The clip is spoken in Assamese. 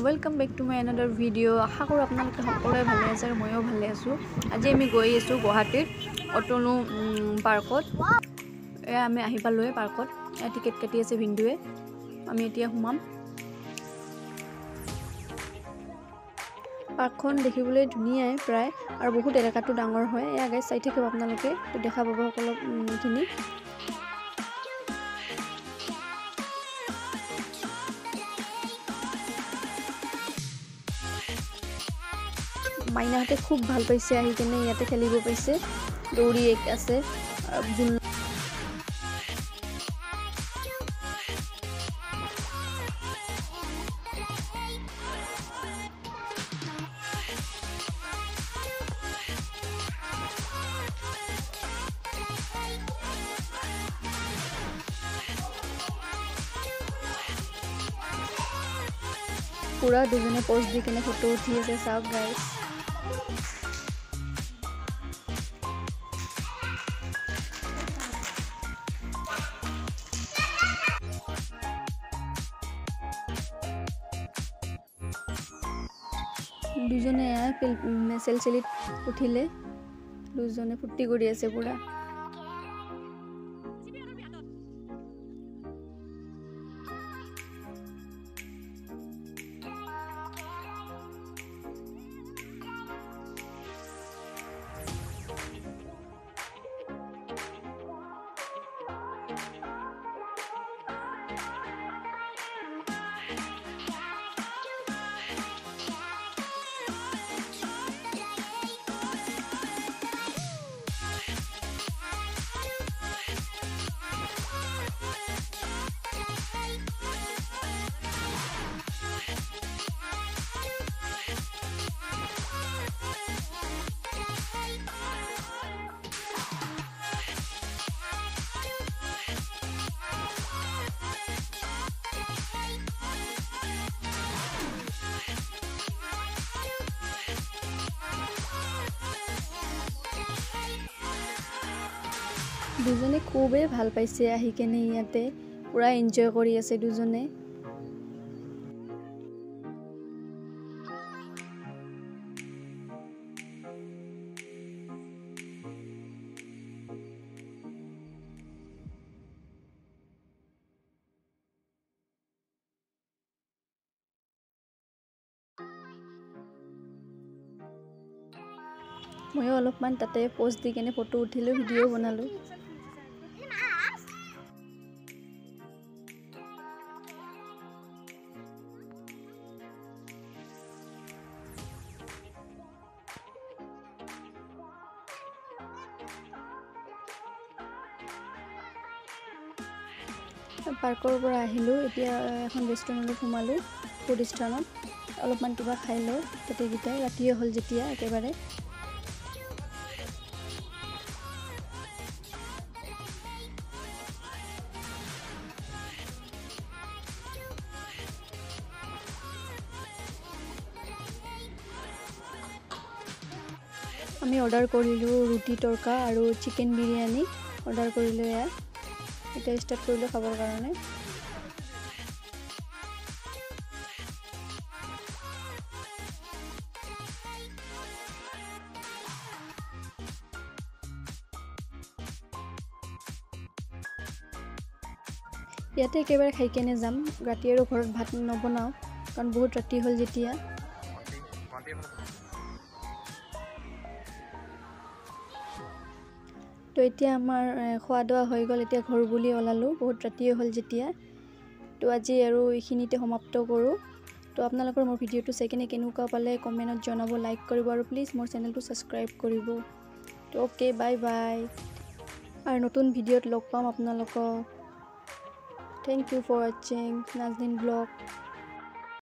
Welcome back to my another video आशा करूँ आपलोके सकलोए भाले आछे आरो मयो भाले आछो। আজি आमी गई आछो गुवाहाटीर अटनु पार्कत। एया आमी आहि पालोए पार्कत। एया टिकेट काटि आछे भिन्दुए। आमी एतिया हुमाम। पार्कखन देखिबोले धुनियाय प्राय आरो बहुत एलेकातो डांगर হয়। एया गाइस চাই থাকিব आपनालोके तो দেখা पाबो সকলোখিনি। माइनाहते खूब ভাল পাইছে আহি কেনে ইয়াতে খেলিব পাইছে দৌৰি এক আছে पूरा दुजने पोस्ट দি কেনে ফটো উঠি আছে সব গাইস। দুজনে সেলসেলিত উঠিলে দুজনে ফুটি কৰি আছে পুৰা। দুজনে খুবেই ভাল পাইছে আহি কেনে ইয়াতে পুৰা এনজয় কৰি আছে দুজনে। ময়ো অলপমান তাতে পোষ্ট দি কেনে ফটো উঠিলো ভিডিঅ' বনালো। पार्कर পৰা আহিলো এতিয়া এখন ৰেষ্টুৰেণ্টত সোমালো ফুড স্থানত অলপমান কিবা খাই লো তাতে গিটাই ৰাতিয়ে হল যেতিয়া একেবাৰে আমি অৰ্ডাৰ কৰিলো ৰুটি তৰকা আৰু চিকেন বিৰিয়ানী অৰ্ডাৰ কৰিলো। এটা স্টাৰ্ট কৰলো খাবাৰ কাৰণে ইয়াতে একেবাৰে খাই কেনে যাম ৰাতি আৰু ঘৰত ভাত নবনাও কাৰণ বহুত ৰাতি হল যেতিয়া। তো এতিয়া আমাৰ খোৱা দোৱা হৈ গ'ল এতিয়া ঘৰ বুলি ওলালো বহুত ৰাতিয়ে হ'ল যেতিয়া। তো আজি আৰু এইখিনিতে সমাপ্ত কৰোঁ। তো আপোনালোকৰ মোৰ ভিডিঅ'টো চাই কিনে কেনেকুৱা পালে কমেণ্টত জনাব লাইক কৰিব আৰু প্লিজ মোৰ চেনেলটো ছাবস্ক্ৰাইব কৰিব। তো ওকে বাই বাই আৰু নতুন ভিডিঅ'ত লগ পাম আপোনালোকক। থ্যাংক ইউ ফৰ ৱাচিং নাজনীন ব্লগ।